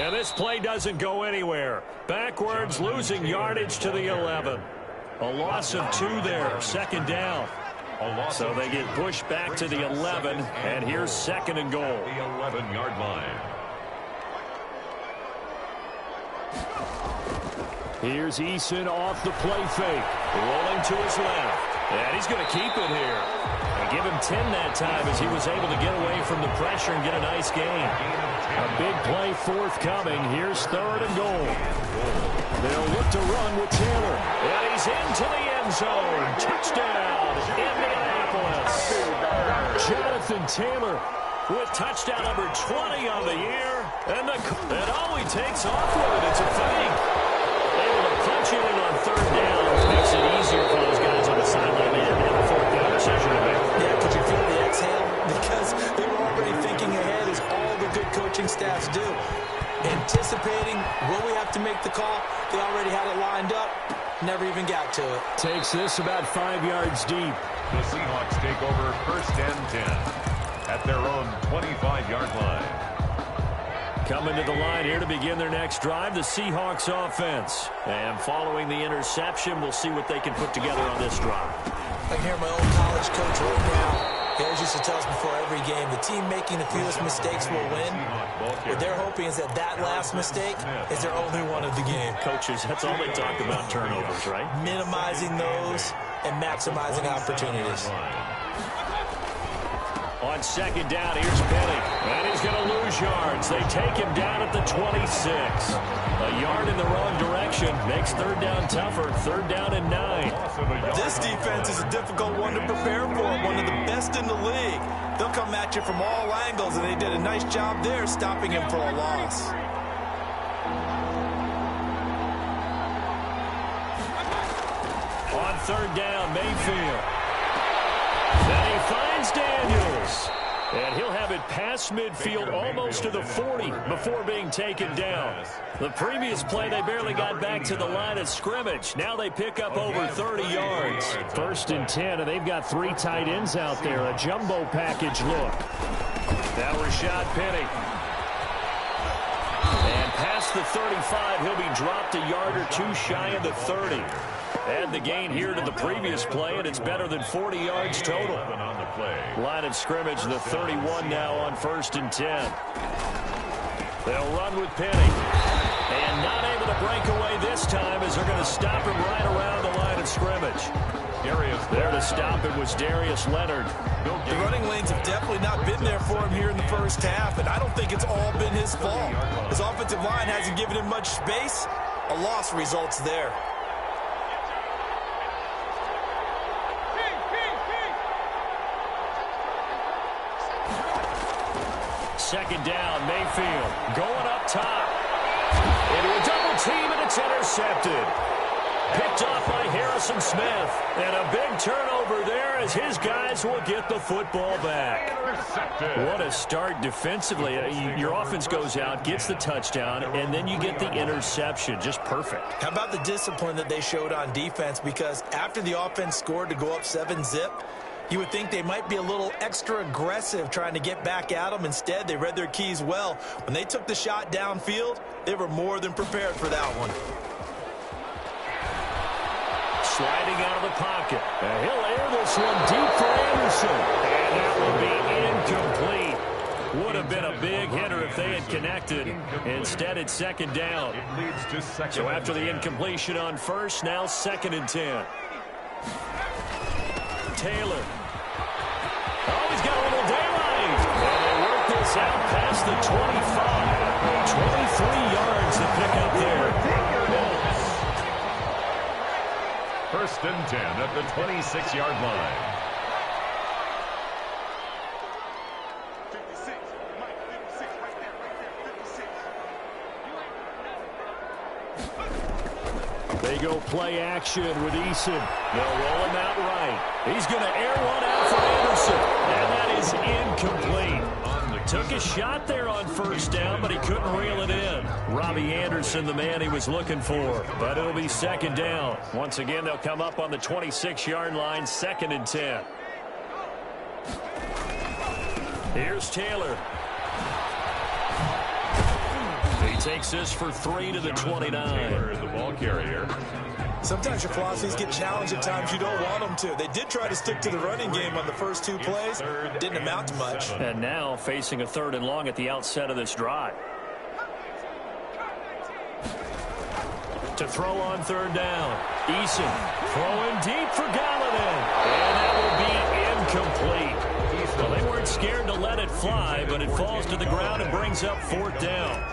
And this play doesn't go anywhere. Backwards, losing yardage to the 11. A loss of 2 there, 2nd down. So they get pushed back to the 11, and here's 2nd and goal. The 11-yard line. Here's Eason off the play fake. Rolling to his left. And he's going to keep it here. And give him 10 that time as he was able to get away from the pressure and get a nice gain. A big play forthcoming. Here's 3rd and goal. They'll look to run with Taylor. And he's into the end zone. Touchdown, Indianapolis. Jonathan Taylor with touchdown number 20 on the year. And all he takes off with it, it's a fake. Able to punch it in on 3rd down, which makes it easier for those guys on the sideline and a 4th down decision to make. Yeah, could you feel the exhale? Because they were already thinking ahead, as all the good coaching staffs do. Anticipating, will we have to make the call? They already had it lined up. Never even got to it. Takes this about 5 yards deep. The Seahawks take over 1st and 10 at their own 25-yard line. Coming to the line here to begin their next drive, the Seahawks offense. And following the interception, we'll see what they can put together on this drive. I can hear my old college coach right now. He always used to tell us before every game, the team making the fewest mistakes will win. What they're hoping is that last mistake is their only one of the game. Coaches, that's all they talk about, turnovers, right? Minimizing those and maximizing opportunities. On 2nd down, here's Penny. And he's going to lose yards. They take him down at the 26. A yard in the wrong direction makes 3rd down tougher. 3rd down and 9. This defense is a difficult one to prepare for. One of the best in the league. They'll come at you from all angles, and they did a nice job there stopping him for a loss. On 3rd down, Mayfield. Then he finds Daniels. And he'll have it past midfield almost to the 40 before being taken down. The previous play, they barely got back to the line of scrimmage. Now they pick up over 30 yards. 1st and 10, and they've got 3 tight ends out there. A jumbo package look. Now Rashad Penny. And past the 35, he'll be dropped a yard or 2 shy of the 30. Add the gain here to the previous play, and it's better than 40 yards total. Line of scrimmage, the 31 now on 1st and 10. They'll run with Penny. And not able to break away this time as they're going to stop him right around the line of scrimmage. There to stop it was Darius Leonard. The running lanes have definitely not been there for him here in the first half, and I don't think it's all been his fault. His offensive line hasn't given him much space. A loss results there. 2nd down, Mayfield going up top. Into a double team, and it's intercepted. Picked off by Harrison Smith. And a big turnover there as his guys will get the football back. What a start defensively. Your offense goes out, gets the touchdown, and then you get the interception. Just perfect. How about the discipline that they showed on defense? Because after the offense scored to go up 7-zip, you would think they might be a little extra aggressive trying to get back at them. Instead, they read their keys well. When they took the shot downfield, they were more than prepared for that one. Sliding out of the pocket. And he'll air this one deep for Anderson. And that will be incomplete. Would have been a big hitter if they had connected. Instead, it's 2nd down. So after the incompletion on 1st, now 2nd and 10. Taylor. Oh, he's got a little daylight. And they work this out past the 25. 23 yards to pick up there. 1st and 10 at the 26-yard line. They go play action with Eason. They'll roll him out right. He's going to air one out for Anderson. And that is incomplete. Took a shot there on 1st down, but he couldn't reel it in. Robbie Anderson, the man he was looking for. But it'll be 2nd down. Once again, they'll come up on the 26-yard line, 2nd and 10. Here's Taylor. He takes this for 3 to the 29. Taylor, the ball carrier. Sometimes your philosophies get challenged at times you don't want them to. They did try to stick to the running game on the first 2 plays. Didn't amount to much. And now facing a 3rd and long at the outset of this drive. To throw on 3rd down. Eason throwing deep for Gallatin. And that will be incomplete. Well, they weren't scared to let it fly, but it falls to the ground and brings up 4th down.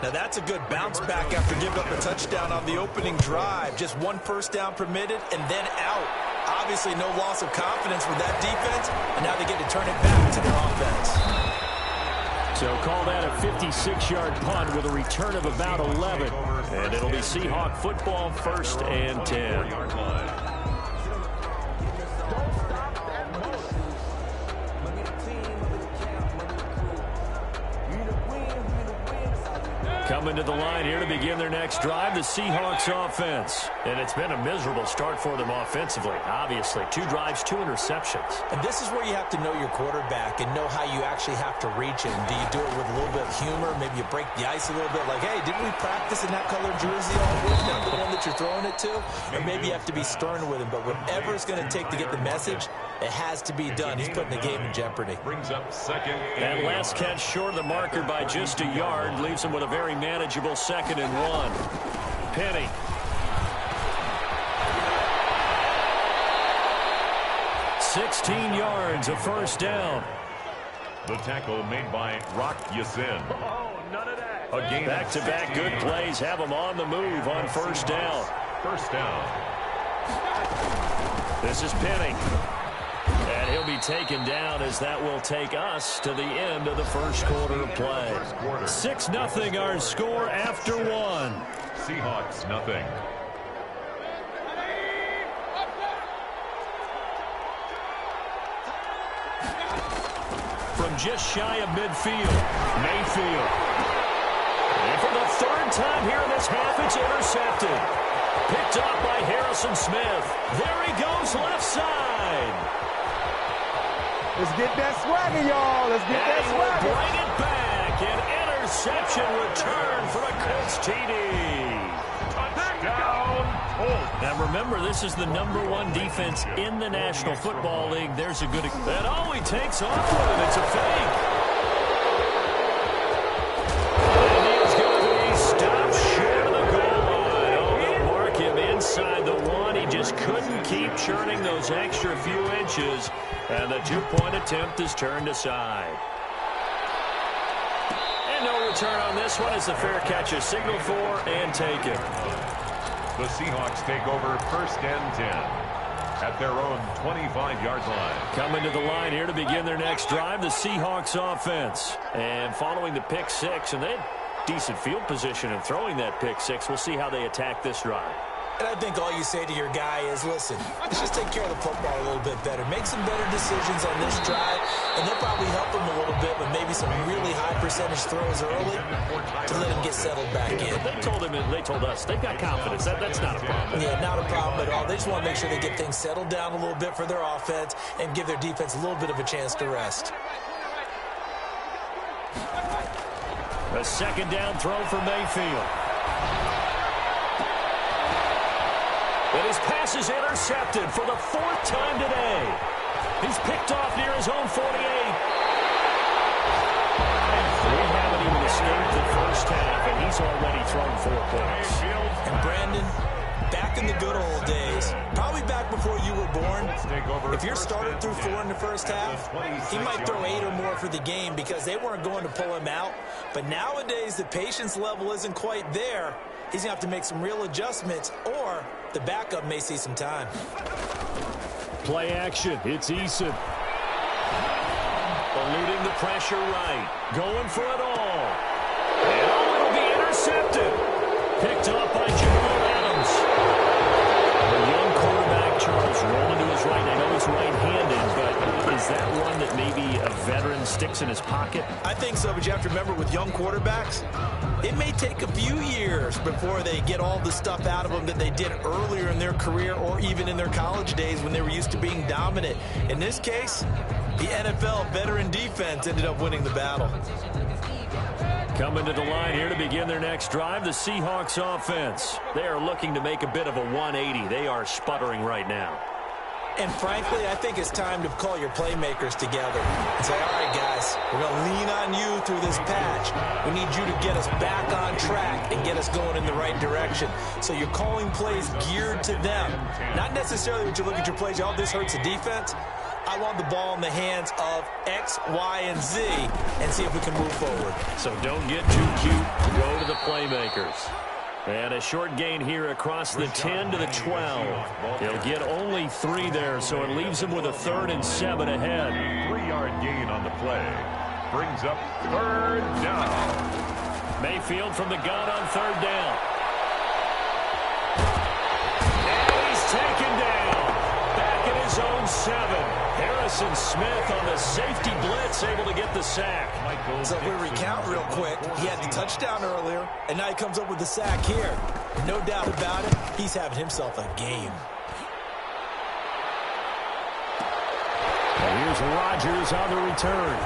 Now that's a good bounce back after giving up a touchdown on the opening drive. Just 1 first down permitted and then out. Obviously no loss of confidence with that defense, and now they get to turn it back to their offense. So call that a 56-yard punt with a return of about 11. And it'll be Seahawk football, 1st and 10. Coming to the line here to begin their next drive, the Seahawks offense. And it's been a miserable start for them offensively, obviously. 2 drives, 2 interceptions. And this is where you have to know your quarterback and know how you actually have to reach him. Do you do it with a little bit of humor? Maybe you break the ice a little bit like, hey, didn't we practice in that colored jersey all week? Not the one that you're throwing it to? Or maybe you have to be stern with him. But whatever it's going to take to get the message, it has to be done. He's putting the game in jeopardy. Brings up 2nd. That last catch short of the marker by just a yard leaves him with a very manageable 2nd and 1. Penny. "16 yards, a 1st down." The tackle made by Rock Yassin. A gain Back-to-back good plays have them on the move on 1st down. 1st down. This is Penny. And he'll be taken down as that will take us to the end of the 1st quarter of play. 6-0 our score after 1. Seahawks nothing. From just shy of midfield, Mayfield. And for the 3rd time here in this half, it's intercepted. Picked up by Harrison Smith. There he goes left side. Let's get that swagger, y'all. Let's get that swagger. Bring it back. An interception return for a Colts TD. Touchdown, Colts. Now remember, this is the #1 defense in the National Football League. There's a good... That all he takes off with it. It's a fake. And he is going to be stopped short of the goal line. Oh, they'll mark him inside the 1. He just couldn't keep churning those extra few inches. And the 2-point attempt is turned aside. And no return on this one as the fair catch is signaled for and taken. The Seahawks take over 1st and 10 at their own 25-yard line. Coming to the line here to begin their next drive, the Seahawks offense. And following the pick 6, and they had decent field position in throwing that pick 6. We'll see how they attack this drive. And I think all you say to your guy is, listen, let's just take care of the football a little bit better. Make some better decisions on this drive, and they'll probably help him a little bit with maybe some really high percentage throws early to let him get settled back in. They told us they've got confidence. That's not a problem. Yeah, not a problem at all. They just want to make sure they get things settled down a little bit for their offense and give their defense a little bit of a chance to rest. A 2nd down throw for Mayfield. And his pass is intercepted for the 4th time today. He's picked off near his own 48. We haven't even escaped the 1st half, and he's already thrown 4 points. And Brandon, back in the good old days, probably back before you were born, if your starter threw 4 in the 1st half, he might throw 8 or more for the game because they weren't going to pull him out. But nowadays, the patience level isn't quite there. He's going to have to make some real adjustments, or the backup may see some time. Play action. It's Eason. Eluding the pressure right. Going for it all. And it'll be intercepted. Picked up by Jamal Adams. The young quarterback, Charles, rolling to his right. I know he's right-handed, but is that one that maybe a veteran sticks in his pocket? I think so, but you have to remember with young quarterbacks, it may take a few years before they get all the stuff out of them that they did earlier in their career or even in their college days when they were used to being dominant. In this case, the NFL veteran defense ended up winning the battle. Coming to the line here to begin their next drive, the Seahawks offense. They are looking to make a bit of a 180. They are sputtering right now. And frankly, I think it's time to call your playmakers together and say, all right, guys, we're going to lean on you through this patch. We need you to get us back on track and get us going in the right direction. So you're calling plays geared to them. Not necessarily when you look at your plays, oh, this hurts the defense. I want the ball in the hands of X, Y, and Z and see if we can move forward. So don't get too cute. Go to the playmakers. And a short gain here across the 10 to the 12. He'll get only 3 there, so it leaves him with a 3rd and 7 ahead. 3-yard gain on the play. Brings up 3rd down. Mayfield from the gun on 3rd down. And he's taken down. Back at his own 7. Harrison Smith on the safety blitz, able to get the sack. So if we recount real quick, he had the touchdown earlier, and now he comes up with the sack here. No doubt about it, he's having himself a game. And here's Rodgers on the return.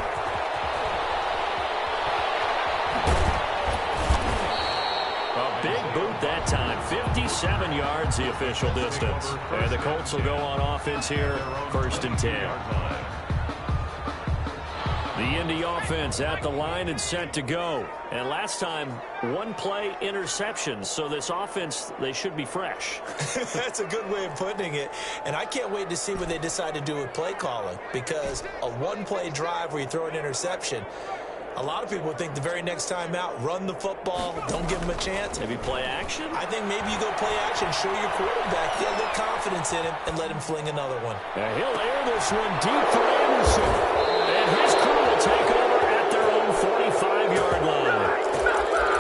A big boot that time. 57 yards the official distance. And the Colts will go on offense here, 1st and 10. The Indy offense at the line and set to go. And last time, 1 play interception. So this offense, they should be fresh. That's a good way of putting it. And I can't wait to see what they decide to do with play calling. Because a 1-play drive where you throw an interception, a lot of people think the very next time out, run the football, don't give him a chance. Maybe play action? I think maybe you go play action, show your quarterback, get a little confidence in him, and let him fling another one. And he'll air this one deep for Anderson. And his crew will take over at their own 45-yard line.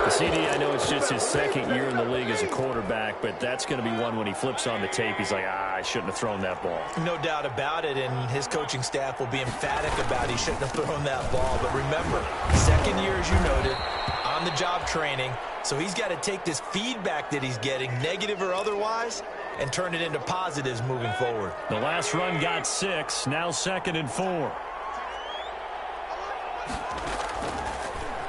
The CD, I know it's just his 2nd year in the league as a quarterback, but that's going to be one when he flips on the tape. He's like, I shouldn't have thrown that ball. No doubt about it, and his coaching staff will be emphatic about he shouldn't have thrown that ball. But remember, 2nd year, as you noted, on-the-job training, so he's got to take this feedback that he's getting, negative or otherwise, and turn it into positives moving forward. The last run got 6, now 2nd and 4.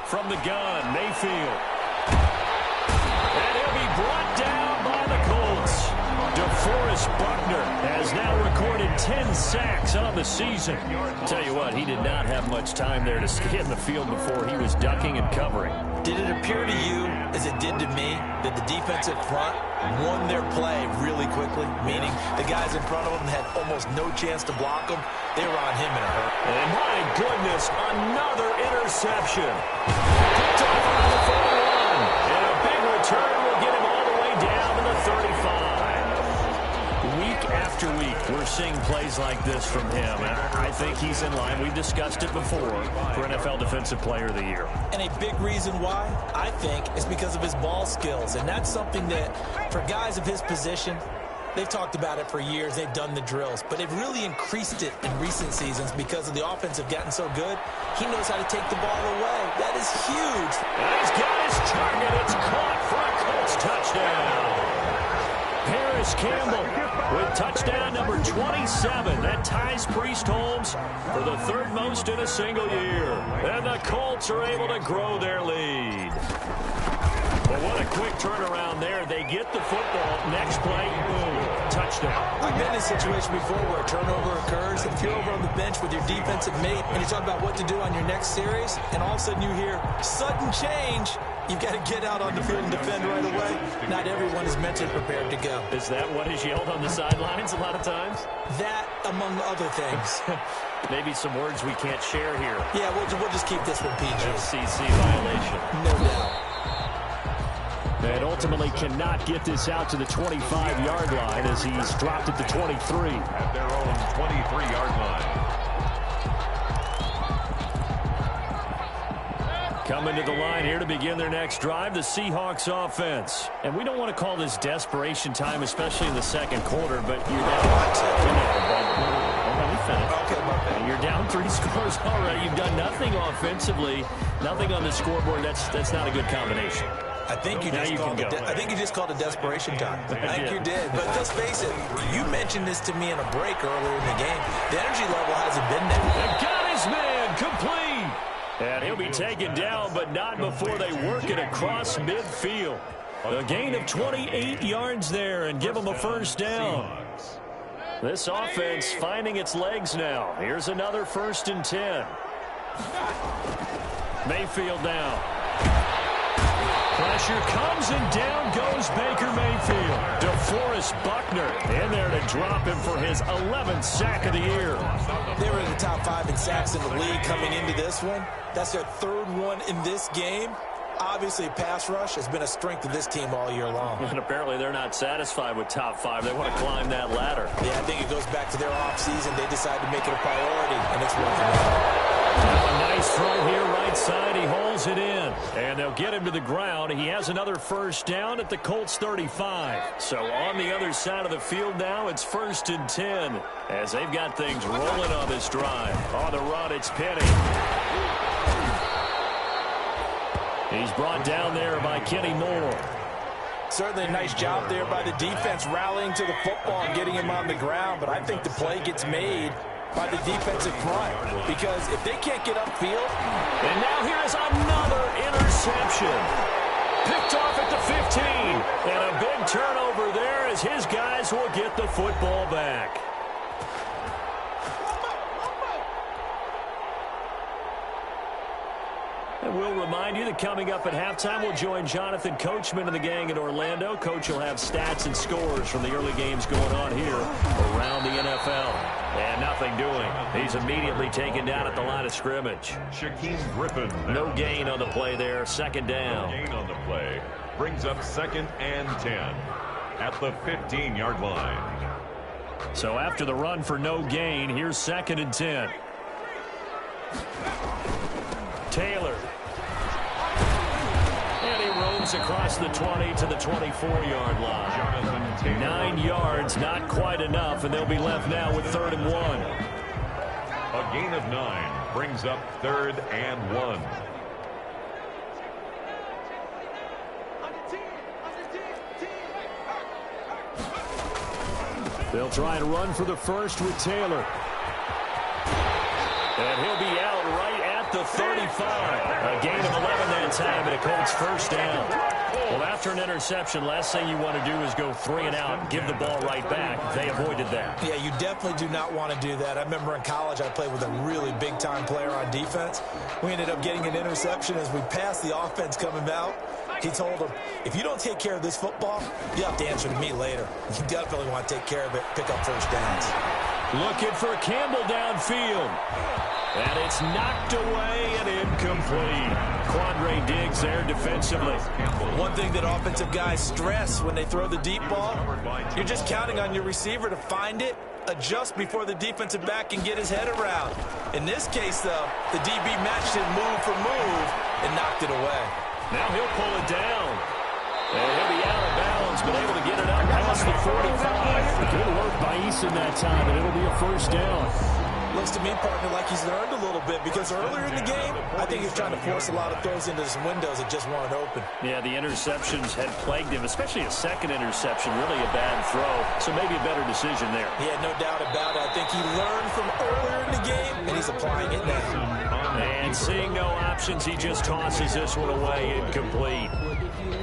From the gun, Mayfield. And he'll be brought down by the Colts. DeForest Buckner has now recorded 10 sacks on the season. Tell you what, he did not have much time there to stay in the field before he was ducking and covering. Did it appear to you, as it did to me, that the defensive front won their play really quickly? Meaning the guys in front of them had almost no chance to block them. They were on him in a hurry. And my goodness, another interception. Picked off around the 41. And a big return will get him all the way down to the 35. Week after week, we're seeing plays like this from him. And I think he's in line. We discussed it before for NFL Defensive Player of the Year. And a big reason why, I think, is because of his ball skills. And that's something that, for guys of his position, they've talked about it for years. They've done the drills. But they've really increased it in recent seasons because of the offense have gotten so good. He knows how to take the ball away. That is huge. And he's got his target. It's caught for a Colts touchdown. Harris Campbell with touchdown number 27. That ties Priest Holmes for the 3rd most in a single year. And the Colts are able to grow their lead. Well, what a quick turnaround there. They get the football. Next play, boom, touchdown. I've been in a situation before where a turnover occurs, and if you're over on the bench with your defensive mate and you talk about what to do on your next series, and all of a sudden you hear sudden change, you've got to get out on the field and defend right away. Not everyone is mentally prepared to go. Is that what is yelled on the sidelines a lot of times? That, among other things. Maybe some words we can't share here. Yeah, we'll just keep this one PG. FCC violation. No doubt. And ultimately cannot get this out to the 25-yard line as he's dropped at the 23. At their own 23-yard line. Coming to the line here to begin their next drive, the Seahawks offense. And we don't want to call this desperation time, especially in the 2nd quarter, but you're down. You're down 3 scores already. You've done nothing offensively, nothing on the scoreboard. That's not a good combination. I think you just called it desperation time. I think you did. But let's face it, you mentioned this to me in a break earlier in the game. The energy level hasn't been there. They've got his man complete. And he'll be taken down, but not before they work it across midfield. A gain of 28 yards there and give them a first down. This offense finding its legs now. Here's another 1st and 10. Mayfield down. Pressure comes and down goes Baker Mayfield. DeForest Buckner in there to drop him for his 11th sack of the year. They were in the top 5 in sacks in the league coming into this one. That's their 3rd one in this game. Obviously, pass rush has been a strength of this team all year long. And apparently they're not satisfied with top 5. They want to climb that ladder. Yeah, I think it goes back to their offseason. They decided to make it a priority, and it's working out. Now a nice throw here, right side. He holds it in. And they'll get him to the ground. He has another first down at the Colts 35. So on the other side of the field now, it's 1st and 10 as they've got things rolling on this drive. On the run, it's Penny. He's brought down there by Kenny Moore. Certainly a nice job there by the defense rallying to the football and getting him on the ground. But I think the play gets made by the defensive front because if they can't get upfield. And now here is another interception. Picked off at the 15. And a big turnover there as his guys will get the football back. And we'll remind you that coming up at halftime, we'll join Jonathan Coachman and the gang in Orlando. Coach will have stats and scores from the early games going on here around the NFL. And nothing doing. He's immediately taken down at the line of scrimmage. Shaquem Griffin. No gain on the play there. 2nd down. No gain on the play. Brings up 2nd and 10 at the 15-yard line. So after the run for no gain, here's 2nd and 10. Taylor. And he roams across the 20 to the 24-yard line. 9 yards, not quite enough, and they'll be left now with 3rd and 1. A gain of 9 brings up 3rd and 1. They'll try and run for the first with Taylor. And he'll be out right at the 35. A gain of 11 that time, and a Colts first down. Well, after an interception, last thing you want to do is go 3 and out and give the ball right back. They avoided that. Yeah, you definitely do not want to do that. I remember in college I played with a really big-time player on defense. We ended up getting an interception as we passed the offense coming out. He told him, if you don't take care of this football, you have to answer to me later. You definitely want to take care of it, pick up first downs. Looking for Campbell downfield. And it's knocked away and incomplete. Quandre Diggs there defensively. One thing that offensive guys stress when they throw the deep ball, you're just counting on your receiver to find it, adjust before the defensive back can get his head around. In this case, though, the DB matched it move for move and knocked it away. Now he'll pull it down. And he'll be out of bounds, but able to get it up past the 45. Good work by Eason that time, and it'll be a first down. Looks to me, partner, like he's learned a little bit because earlier in the game, I think he's trying to force a lot of throws into some windows that just weren't open. Yeah, the interceptions had plagued him, especially a second interception, really a bad throw. So maybe a better decision there. Yeah, no doubt about it. I think he learned from earlier in the game, and he's applying it now. And seeing no options, he just tosses this one away, incomplete.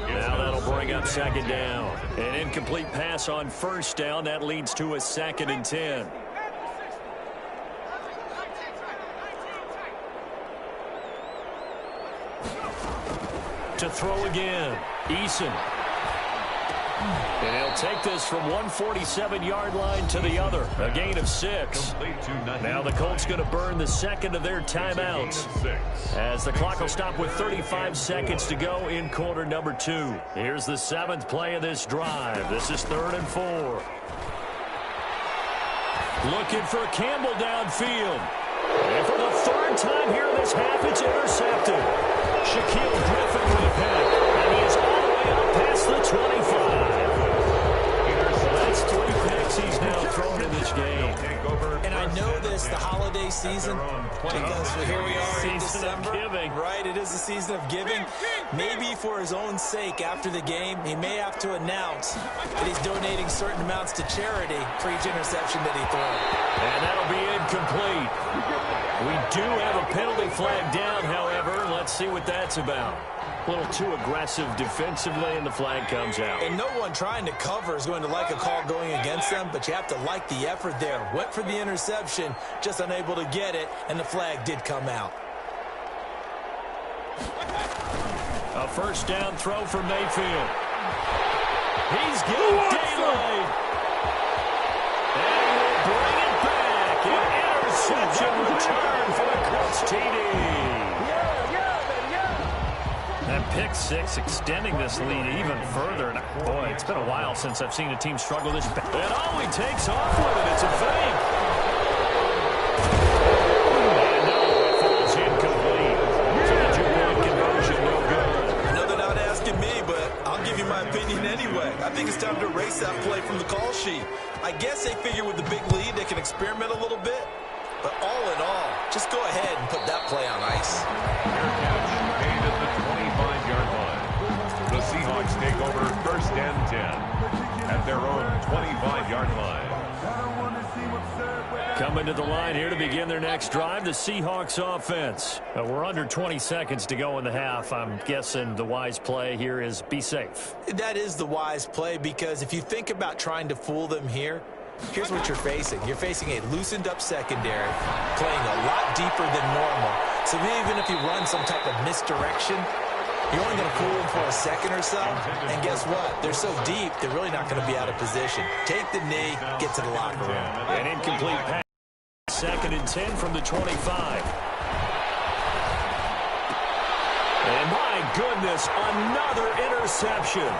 Now that'll bring up 2nd down. An incomplete pass on 1st down. That leads to a 2nd and 10. To throw again, Eason. And he'll take this from 147-yard line to the other. A gain of 6. Now the Colts going to burn the 2nd of their timeouts as the clock will stop with 35 seconds to go in quarter number 2. Here's the 7th play of this drive. This is 3rd and 4. Looking for Campbell downfield. And for the 3rd time here in this half, it's intercepted. Shaquille Griffin with a pick. And he is all the way up past the 25. That's 3 picks he's now thrown in this game. And I know this, the holiday season, because here we are in December. Right, it is the season of giving. Maybe for his own sake after the game, he may have to announce that he's donating certain amounts to charity for each interception that he throws. And that'll be incomplete. We do have a penalty flag down, however. Let's see what that's about. A little too aggressive defensively, and the flag comes out. And no one trying to cover is going to like a call going against them, but you have to like the effort there. Went for the interception, just unable to get it, and the flag did come out. A first down throw for Mayfield. He's getting daylight. And he will bring it back. An interception return for the Colts TD. That pick six extending this lead even further. And boy, it's been a while since I've seen a team struggle this bad. And all he takes off with it, it's a fake. And no, it falls incomplete. So the 2-point conversion, no good. I know they're not asking me, but I'll give you my opinion anyway. I think it's time to erase that play from the call sheet. I guess they figure with the big lead they can experiment a little bit. But all in all, just go ahead and put that play on ice. Fair catch made at the 25-yard line. The Seahawks take over first and 10 at their own 25-yard line. Coming to the line here to begin their next drive, the Seahawks offense. We're under 20 seconds to go in the half. I'm guessing the wise play here is be safe. That is the wise play, because if you think about trying to fool them here, here's what you're facing. You're facing a loosened up secondary, playing a lot deeper than normal. So even if you run some type of misdirection, you're only going to fool them for a second or so. And guess what? They're so deep, they're really not going to be out of position. Take the knee, get to the locker room. An incomplete pass. Second and 10 from the 25. And my goodness, another interception.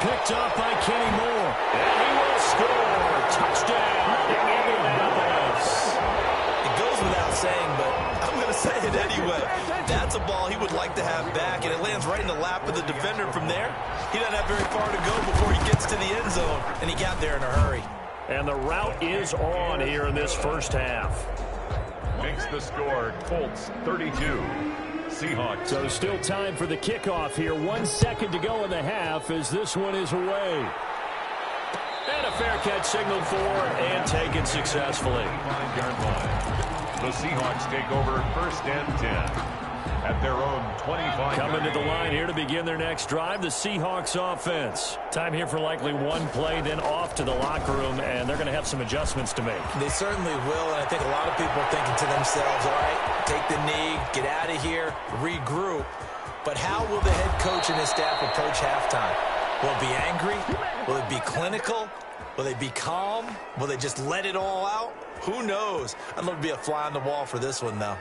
Picked up by Kenny Moore. And he will score. Touchdown, Indianapolis. It goes without saying, but I'm going to say it anyway. That's a ball he would like to have back, and it lands right in the lap of the defender from there. He doesn't have very far to go before he gets to the end zone, and he got there in a hurry. And the route is on here in this first half. Makes the score Colts 32. Seahawks. So still time for the kickoff here. 1 second to go in the half as this one is away. And a fair catch signaled for and taken successfully. 5-yard line. The Seahawks take over first and 10 at their own 25. Coming to the line here to begin their next drive, the Seahawks offense. Time here for likely one play, then off to the locker room, and they're going to have some adjustments to make. They certainly will, and I think a lot of people are thinking to themselves, all right, take the knee, get out of here, regroup. But how will the head coach and his staff approach halftime? Will it be angry? Will it be clinical? Will they be calm? Will they just let it all out? Who knows? I'd love to be a fly on the wall for this one, though.